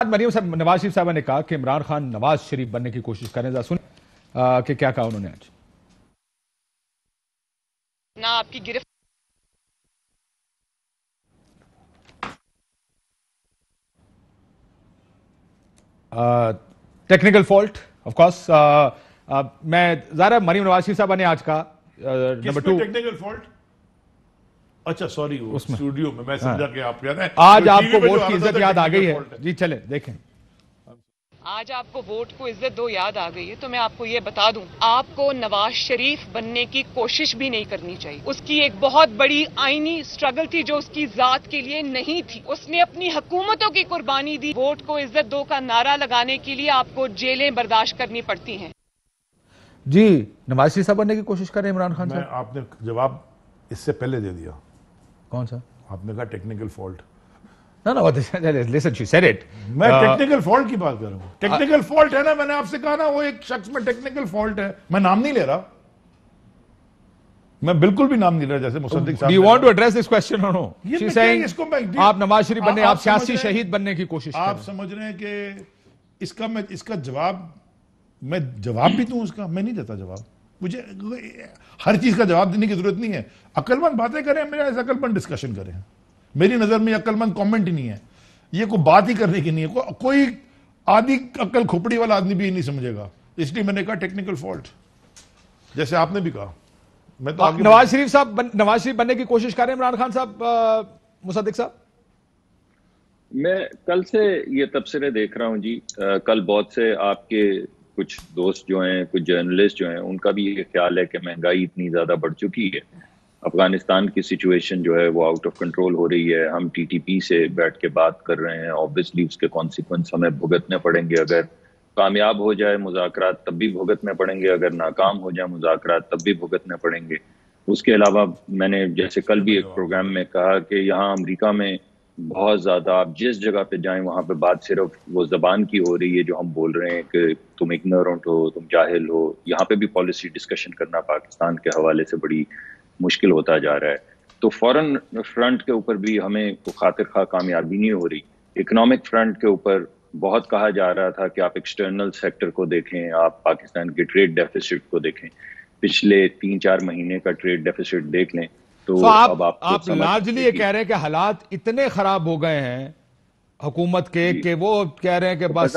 मरियम साहब नवाज शरीफ साहबा ने कहा कि इमरान खान नवाज शरीफ बनने की कोशिश करें। जरा सुन कि क्या कहा उन्होंने आज। ना आपकी गिरफ्त टेक्निकल फॉल्ट ऑफ कोर्स। मैं ज़रा मरियम नवाज शरीफ साहबा ने आज कहा नंबर 2 टेक्निकल फॉल्ट। अच्छा सॉरी, वो स्टूडियो में मैं समझा कि आप कह रहे हैं आज आपको वोट की इज्जत याद आ गई है। जी चले देखें। आज आपको वोट को इज्जत दो याद आ गई है, तो मैं आपको ये बता दूं, आपको नवाज शरीफ बनने की कोशिश भी नहीं करनी चाहिए। उसकी एक बहुत बड़ी आईनी स्ट्रगल थी जो उसकी जात के लिए नहीं थी। उसने अपनी हुकूमतों की कुर्बानी दी। वोट को इज्जत दो का नारा लगाने के लिए आपको जेलें बर्दाश्त करनी पड़ती हैं। जी नवाज शरीफ साहब बनने की कोशिश कर रहे हैं इमरान खान साहब। आपने जवाब इससे पहले दे दिया। कौन सा? आपने कहा technical fault. No, listen, she said it. मैं टेक्निकल फॉल्ट की बात कर रहा हूँ। टेक्निकल फॉल्ट है ना, मैंने आपसे कहा ना, वो एक शख्स में टेक्निकल फॉल्ट है। मैं नाम नहीं ले रहा, मैं बिल्कुल भी नाम नहीं ले रहा। जैसे मुसद्दिक साहब, Do you want to address this question or no? She's saying आप नवाज शरीफ बनने, आप सियासी शहीद बनने की कोशिश कर रहे हैं। आप समझ रहे हैं कि इसका जवाब मैं जवाब भी दूं उसका? मैं नहीं देता जवाब। मुझे हर चीज का जवाब देने की जरूरत नहीं है। अक्लमंद बातें करें, मेरा ऐसा अक्लमंद डिस्कशन करें। मेरी नजर में अक्लमंद कमेंट ही नहीं है, ये कोई बात ही करने की नहीं है। कोई आधी अक्ल खोपड़ी वाला आदमी भी नहीं समझेगा। इसलिए मैंने कहा टेक्निकल फॉल्ट, जैसे आपने भी कहा। मैं तो नवाज शरीफ बनने की कोशिश कर रहे हैं इमरान खान साहब। मुसद्दिक साहब, मैं कल से ये तबसरे देख रहा हूं जी। कल बहुत से आपके कुछ दोस्त जो हैं, कुछ जर्नलिस्ट जो हैं, उनका भी ये ख्याल है कि महंगाई इतनी ज्यादा बढ़ चुकी है, अफगानिस्तान की सिचुएशन जो है वो आउट ऑफ कंट्रोल हो रही है, हम टीटीपी से बैठ के बात कर रहे हैं, ऑब्वियसली उसके कॉन्सिक्वेंस हमें भुगतने पड़ेंगे। अगर कामयाब हो जाए मुज़ाकरात तब भी भुगतने पड़ेंगे, अगर नाकाम हो जाए मुज़ाकरात तब भी भुगतने पड़ेंगे। उसके अलावा मैंने जैसे कल भी एक प्रोग्राम में कहा कि यहाँ अमेरिका में बहुत ज़्यादा, आप जिस जगह पे जाएं वहाँ पे बात सिर्फ वो ज़बान की हो रही है जो हम बोल रहे हैं कि तुम इग्नोरेंट हो, तुम जाहिल हो। यहाँ पे भी पॉलिसी डिस्कशन करना पाकिस्तान के हवाले से बड़ी मुश्किल होता जा रहा है। तो फॉरेन फ्रंट के ऊपर भी हमें खातिर खा कामयाबी नहीं हो रही। इकोनॉमिक फ्रंट के ऊपर बहुत कहा जा रहा था कि आप एक्सटर्नल सेक्टर को देखें, आप पाकिस्तान के ट्रेड डेफिसिट को देखें। पिछले 3-4 महीने का ट्रेड डेफिसिट देख लें तो अब आप लार्जली ये कह रहे हैं कि हालात इतने खराब हो गए हैं हुकूमत के कि वो कह रहे हैं कि बस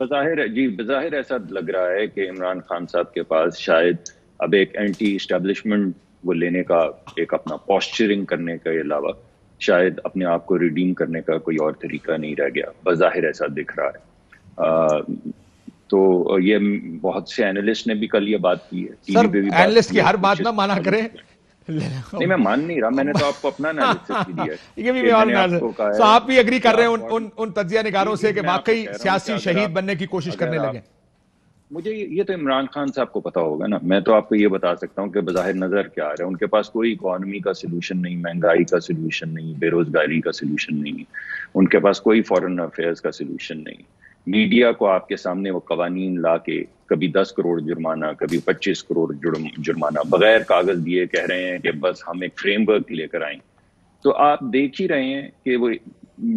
बज़ाहिर ऐसा लग रहा है कि इमरान खान साहब के पास शायद अब एक एंटी एस्टेब्लिशमेंट वो लेने का, एक अपना पोस्चरिंग करने के अलावा शायद अपने आप को रिडीम करने का कोई और तरीका नहीं रह गया। बज़ाहिर ऐसा दिख रहा है। तो ये बहुत से एनालिस्ट ने भी कल ये बात की है। सर, एनालिस्ट की हर बात में माना करें। नहीं, मैं मान नहीं रहा, मैंने तो आपको अपना एनालिसिस दिया है। तो आप भी एग्री कर रहे हैं उन तज्जिया निगारों से कि वाकई सियासी शहीद बनने की कोशिश करने लगे? मुझे ये तो इमरान खान साहब को पता होगा ना। मैं तो आपको ये बता सकता हूँ कि बज़ाहिर नजर क्या आ रहा है। उनके पास कोई इकोनॉमी का सोल्यूशन नहीं, महंगाई का सोल्यूशन नहीं, बेरोजगारी का सोल्यूशन नहीं, उनके पास कोई फॉरेन अफेयर्स का सोल्यूशन नहीं। मीडिया को आपके सामने वो कवानीन ला के कभी 10 करोड़ जुर्माना, कभी 25 करोड़ जुर्माना बगैर कागज दिए कह रहे हैं कि बस हम एक फ्रेमवर्क लेकर आए। तो आप देख ही रहे हैं कि वो,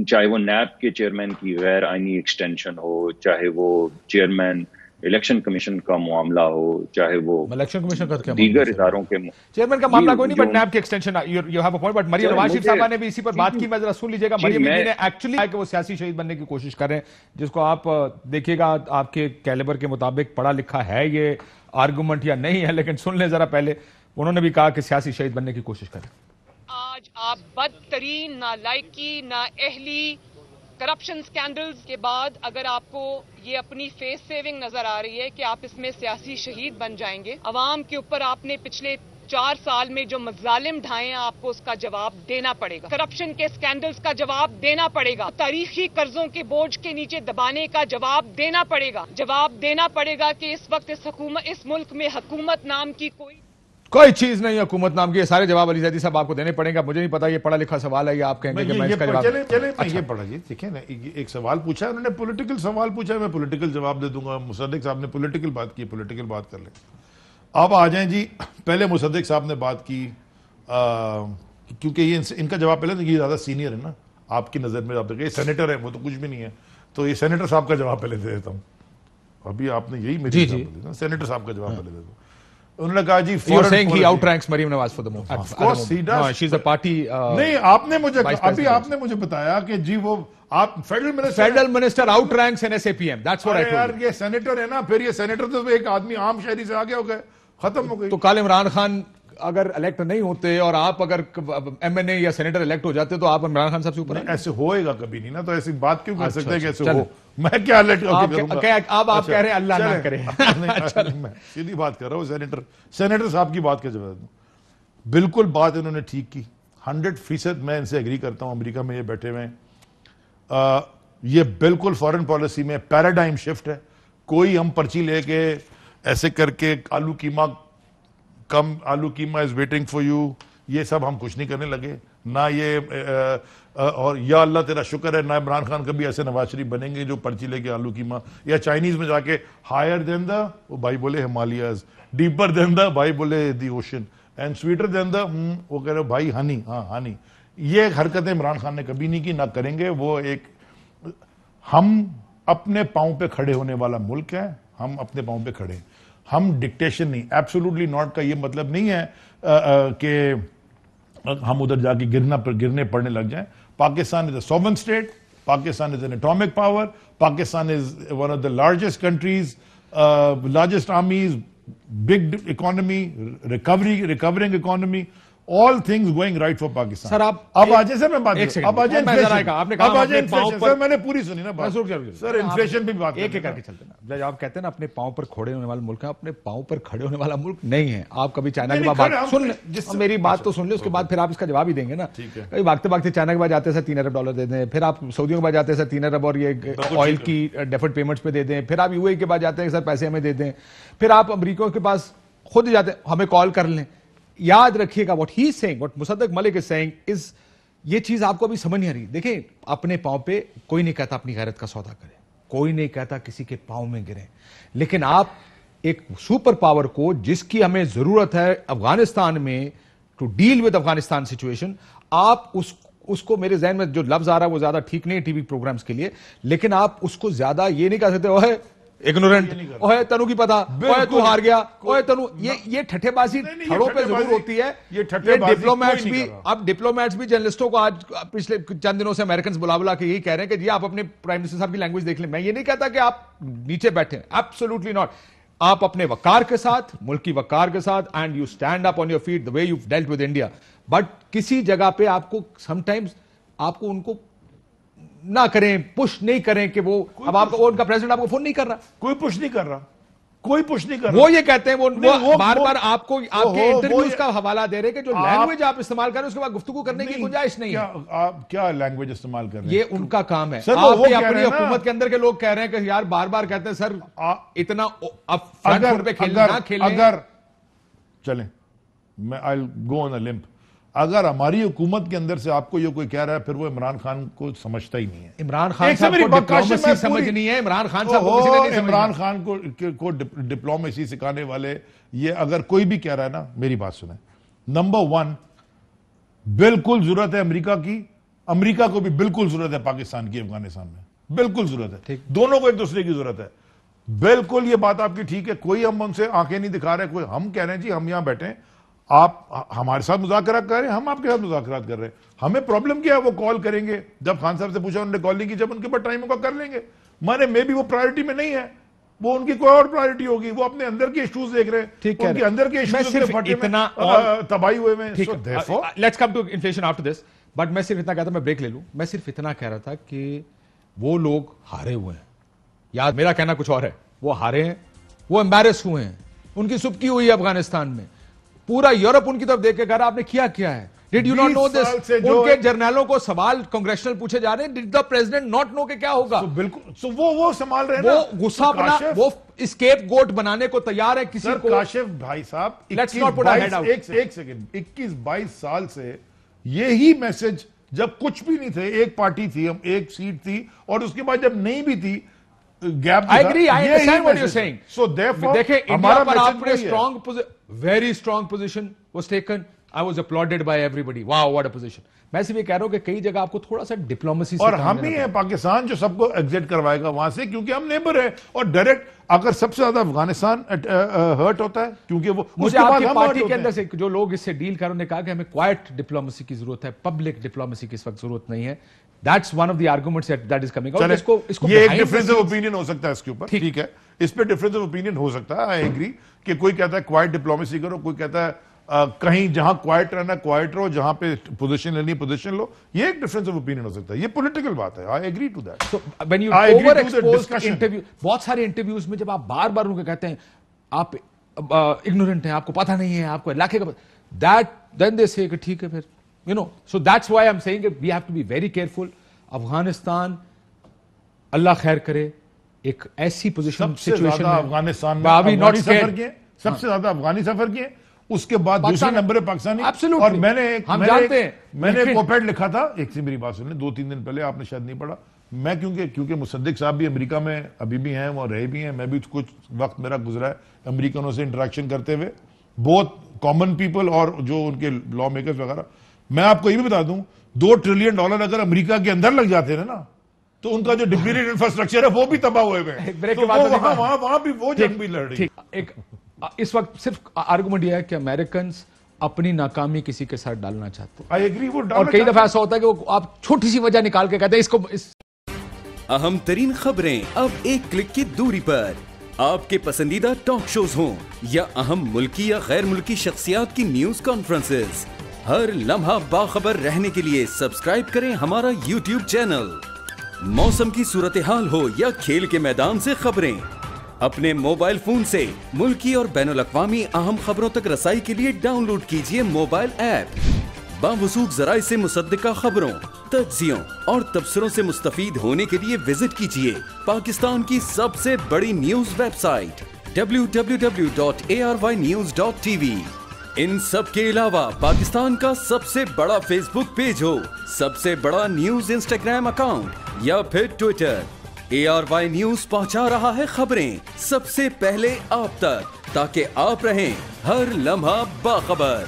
चाहे वो नैब के चेयरमैन की गैर आईनी एक्सटेंशन हो, चाहे वो चेयरमैन इलेक्शन कमीशन का मामला हो, चाहे वो इलेक्शन कमीशन का दीगर इदारों के चेयरमैन का मामला कोई नहीं, बट नैब की extension, you have a point. But Maryam Nawaz Sharif साहबा ने भी इसी पर बात की, मैं जरा सुन लीजिएगा। मरियम ने एक्चुअली कि वो सियासी शहीद बनने की कोशिश कर रहे हैं, जिसको आप देखिएगा आपके कैलिबर के मुताबिक पढ़ा लिखा है ये आर्गुमेंट या नहीं है, लेकिन सुन लें जरा पहले। उन्होंने भी कहा कि सियासी शहीद बनने की कोशिश करें। आज आप बदतरीन, नालायकी, नाअहली, करप्शन स्कैंडल्स के बाद अगर आपको ये अपनी फेस सेविंग नजर आ रही है कि आप इसमें सियासी शहीद बन जाएंगे, अवाम के ऊपर आपने पिछले 4 साल में जो मजालिम ढाए हैं, आपको उसका जवाब देना पड़ेगा। करप्शन के स्कैंडल्स का जवाब देना पड़ेगा। तारीखी कर्जों के बोझ के नीचे दबाने का जवाब देना पड़ेगा। जवाब देना पड़ेगा कि इस वक्त इस मुल्क में हुकूमत नाम की कोई चीज नहीं है। हुकूमत नाम की ये सारे जवाब अली ज़ैदी साहब आपको देने पड़ेगा। मुझे नहीं पता ये पढ़ा लिखा सवाल है, ये आप कहेंगे कि मैं इसका जवाब ये पढ़ा जी। देखिए ना, एक सवाल पूछा है उन्होंने, पॉलिटिकल सवाल पूछा है, मैं पॉलिटिकल जवाब दे दूंगा। मुसद्दिक साहब ने पॉलिटिकल बात की, पॉलिटिकल बात कर ले। अब आ जाएं जी, पहले मुसद्दिक साहब ने बात की क्योंकि ये इनका जवाब पहले, ये ज्यादा सीनियर है ना आपकी नजर में। आप देखिए सेनेटर है, वो तो कुछ भी नहीं है। तो ये सेनेटर साहब का जवाब पहले दे देता हूँ। अभी आपने यही मेरी सेनेटर साहब का जवाब पहले दे दो। उन्होंने कहा जी You're saying he outranks Maryam Nawaz for the moment. Of course he does. No, she's a party. नहीं, आपने मुझे बताया कि जी वो आप federal minister outranks an SAPM. That's what I told यार you. ये सेनेटर है ना, फिर ये सेनेटर तो एक आदमी आम शहरी से आगे हो गए, खत्म हो गई। तो कल इमरान खान अगर इलेक्ट नहीं होते और आप अगर MNA या सेनेटर इलेक्ट हो जाते तो आप इमरान खान साहब से ऊपर ऐसे होएगा कभी नहीं ना, तो ऐसी बात क्यों कर सकते हैं कि ऐसे हो? मैं क्या इलेक्ट करूंगा? अब आप कह रहे हैं अल्लाह ना करे। मैं सीधी बात कर रहा हूँ, सेनेटर साहब की बात का जवाब दूं। बिल्कुल बात इन्होंने ठीक की, 100% मैं इनसे एग्री करता हूँ। अमेरिका में ये बैठे हुए हैं, ये बिल्कुल फॉरेन पॉलिसी में पैराडाइम शिफ्ट है। कोई हम पर्ची लेके ऐसे करके आलू कीमा इज वेटिंग फॉर यू, ये सब हम कुछ नहीं करने लगे ना। ये और या अल्लाह तेरा शुक्र है ना इमरान खान कभी ऐसे नवाज शरीफ बनेंगे जो पर्ची लेके आलू कीमा, या चाइनीज में जाके हायर देन द, वो भाई बोले हिमालयाज, डीपर देन द, भाई बोले the ocean, and sweeter than the, वो कह रहे भाई हनी, हाँ हनी। ये हरकतें इमरान खान ने कभी नहीं की, ना करेंगे। वो एक, हम अपने पांव पे खड़े होने वाला मुल्क है, हम अपने पांव पे खड़े, हम डिक्टेशन नहीं, एब्सोल्युटली नॉट का ये मतलब नहीं है कि हम उधर जाके गिरने पड़ने लग जाएं। Pakistan is a sovereign state, Pakistan is an atomic power, Pakistan is one of the largest countries, largest आर्मीज, big economy, recovering economy, all things going right for Pakistan. Sir आप अब आज से मैं बात, अब मैंने पूरी सुनी ना बात। सर इन्फ्लेशन भी बात एक करके चलते ना, जब आप कहते हैं ना अपने पांव पर खड़े होने वाला मुल्क है, अपने पांव पर खड़े होने वाला मुल्क नहीं है। आप कभी चाइना के बाद सुन ले, मेरी बात तो सुन ले, उसके बाद फिर आप इसका जवाब ही देंगे ना। कभी भागते भागते चाइना के बाद जाते हैं $3 अरब दे दें, फिर आप सऊदियों के बाद जाते हैं $3 अरब और ये ऑयल की डेफर्ड पेमेंट्स पे दे दें, फिर आप यूएई के बाद जाते हैं सर पैसे हमें दे दें, फिर आप अमेरिका के पास खुद जाते हैं हमें कॉल कर लें। याद रखिएगा what he is saying, what Musadik Malik is saying is, ये चीज आपको अभी समझ नहीं आ रही। देखिए अपने पांव पे कोई नहीं कहता अपनी गैरत का सौदा करें, कोई नहीं कहता किसी के पांव में गिरे, लेकिन आप एक सुपर पावर को जिसकी हमें जरूरत है अफगानिस्तान में to deal with Afghanistan situation, आप उसको मेरे जहन में जो लफ्ज आ रहा है वो ज्यादा ठीक नहीं है टीवी प्रोग्राम्स के लिए, लेकिन आप उसको ज्यादा ये नहीं कह सकते ओए इग्नोरेंट, ओए तनु की पता, ओए तू हार गया, ओए तनु, ये ठट्ठेबाजी थड़ों पे जरूर होती है। ये डिप्लोमेट्स भी, अब डिप्लोमेट्स भी जर्नलिस्टों को आज पिछले चंद दिनों से अमेरिकन बुला के यही कह रहे हैं कि जी आप अपने प्राइम मिनिस्टर साहब की लैंग्वेज देख लें। मैं ये नहीं कहता कि आप नीचे बैठे, एब्सोल्युटली नॉट। आप अपने वकार के साथ, मुल्क की वकार के साथ, and you stand up on your feet the way you dealt with India, but किसी जगह पे आपको समटाइम्स आपको उनको ना करें, पुश नहीं करें कि वो अब आपका उनका प्रेसिडेंट आपको फोन नहीं कर रहा, कोई पुश नहीं कर रहा, कोई पुश नहीं कर रहा। वो ये कहते हैं वो बार-बार आपको आपके इंटरव्यूज का हवाला दे रहे हैं कि जो लैंग्वेज आप इस्तेमाल कर रहे हैं उसके बाद गुफ्तगू करने की गुंजाइश नहीं है। आप क्या लैंग्वेज इस्तेमाल कर रहे हैं? ये उनका काम है। आपके अपनी हुकूमत के अंदर के लोग कह रहे हैं कि यार बार-बार कहते हैं सर इतना अब फ्रंट फुट पे खेलना ना खेलें। अगर चलें, मैं I will go on a limp, अगर हमारी हुकूमत के अंदर से आपको ये कोई कह रहा है फिर वो इमरान खान को समझता ही नहीं है। इमरान खान साहब को डिप्लोमेसी समझनी है, इमरान खान साहब को किसी ने नहीं समझना। इमरान खान को डिप्लोमेसी सिखाने वाले ये अगर कोई भी कह रहा है ना, मेरी बात सुने, नंबर 1 बिल्कुल जरूरत है अमेरिका की, अमेरिका को भी बिल्कुल जरूरत है पाकिस्तान की अफगानिस्तान में, बिल्कुल जरूरत है, दोनों को एक दूसरे की जरूरत है। बिल्कुल ये बात आपकी ठीक है, कोई हम उनसे आंखें नहीं दिखा रहे, कोई हम कह रहे हैं जी हम यहां बैठे, आप हमारे साथ मुज़ाकरा कर रहे हैं, हम आपके साथ मुज़ाकरा कर रहे हैं। हमें प्रॉब्लम क्या है? वो कॉल करेंगे, जब खान साहब से पूछा उन्होंने कॉल नहीं की, जब उनके पास टाइम होगा कर लेंगे। माने मे भी वो प्रायोरिटी में नहीं है, वो उनकी कोई और प्रायोरिटी होगी, वो अपने अंदर के इश्यूज देख रहे हैं, उनके अंदर के इश्यूज इतना तबाही हुए में। Let's come to inflation after this, but मैं सिर्फ इतना कहता, मैं ब्रेक ले लूं, मैं सिर्फ इतना कह रहा था कि वो लोग हारे हुए हैं, यार मेरा कहना कुछ और है, वो हारे हैं, वो एम्बैरेस हुए हैं, उनकी सुबकी हुई है अफगानिस्तान में, पूरा यूरोप उनकी तरफ देख के कह रहा आपने क्या है? Did you not know this? उनके जर्नलों को सवाल कांग्रेसनल पूछे जा रहे हैं, did the president not know के क्या होगा? बिल्कुल, वो संभाल रहे हैं, वो गुस्सा अपना, वो स्केप गोट बनाने को तैयार है किसी को। काशिफ भाई साहब, let's not put our head out. एक सेकंड, 21-22 साल से यही मैसेज, जब कुछ भी नहीं थे, एक पार्टी थी, हम एक सीट थी, और उसके बाद जब नहीं भी थी, gap. I agree, I understand what you're saying. So therefore, देखिए इंडिया पर आपने very strong position was taken I was applauded by everybody, wow what a position. मैं सिर्फ ये कह रहा हूं कि कई जगह आपको थोड़ा सा डिप्लोमेसी से और हम ही है पाकिस्तान जो सबको एग्जिट करवाएगा वहां से, क्योंकि हम नेबर है। और डायरेक्ट अगर सबसे ज्यादा अफगानिस्तान हर्ट होता है, क्योंकि वो मुझे आपकी पार्टी के अंदर से जो लोग इससे डील कर रहे हैं कहा कि हमें क्वाइट डिप्लोमेसी की जरूरत है, पब्लिक डिप्लोमेसी की इस वक्त जरूरत नहीं है। That's one of the arguments that is coming out. इसको ये एक डिफरेंस ऑफ ओपिनियन हो सकता है इसके ऊपर, ठीक है, इस पे डिफरेंस ऑफ ओपिनियन हो सकता है, आई एग्री कि कोई कहता है क्वाइट डिप्लोमेसी करो, कोई कहता है कहीं जहां क्वाइट रहना क्वाइट रहो, जहां पे पोजीशन लेनी पोजीशन लो। ये एक डिफरेंस ऑफ ओपिनियन हो सकता है, ये पॉलिटिकल बात है, I agree to that. So when you over expose interview, बहुत सारे इंटरव्यूज में जब आप बार-बार उनको कहते हैं आप इग्नोरेंट हैं, आपको पता नहीं है, आपको इलाके का दैट देन दे से कि ठीक है फिर, you know. So that's why I am saying we have to be very careful. Afghanistan Allah खैर करे एक ऐसी पोजीशन सिचुएशन में अफगानिस्तान में अफगानी सफर किए, सबसे ज्यादा अफगानी सफर किए, उसके बाद दूसरे नंबर पे पाकिस्तानी। और मैंने कोपेड लिखा था, एक से मेरी बात सुन लें, 2-3 दिन पहले, आपने शायद नहीं पढ़ा। मैं क्योंकि मुसद्दिक साहब भी अमेरिका में अभी भी हैं, वो रहे भी हैं, मैं भी कुछ वक्त मेरा गुजरा है अमेरिकनों से इंटरेक्शन करते हुए, बहुत कॉमन पीपल और जो उनके लॉ मेकर्स वगैरह। मैं आपको ये भी बता दूं, $2 ट्रिलियन अगर अमेरिका के अंदर लग जाते हैं ना, तो उनका जो डिप्लीटेड इंफ्रास्ट्रक्चर है वो भी तबाह हुए हैं, तो वहां भी वो जंग भी लड़ रही है। इस वक्त सिर्फ आर्गुमेंट यह है कि अमेरिकन अपनी नाकामी किसी के साथ डालना चाहते हैं। आई एग्री, वो और कई दफा ऐसा होता है कि वो आप छोटी सी वजह निकाल के कहते हैं इसको अहम तरीन खबरें अब एक क्लिक की दूरी पर। आपके पसंदीदा टॉक शोज हों या अहम मुल्की या गैर मुल्की शख्सियात की न्यूज कॉन्फ्रेंसेस, हर लम्हा बाखबर रहने के लिए सब्सक्राइब करें हमारा YouTube चैनल। मौसम की सूरत हाल हो या खेल के मैदान से खबरें, अपने मोबाइल फोन से मुल्की और बैनुल-अक़वामी अहम खबरों तक रसाई के लिए डाउनलोड कीजिए मोबाइल ऐप। बावसूख ज़राए से मुसद्दिका खबरों, तज्ज़ियों और तबसरों से मुस्तफ़ीद होने के लिए विजिट कीजिए पाकिस्तान की सबसे बड़ी न्यूज वेबसाइट www.arvynews.tv। इन सब के अलावा पाकिस्तान का सबसे बड़ा फेसबुक पेज हो, सबसे बड़ा न्यूज इंस्टाग्राम अकाउंट या फिर ट्विटर, ARY न्यूज पहुंचा रहा है खबरें सबसे पहले आप तक, ताकि आप रहें हर लम्हा बाखबर।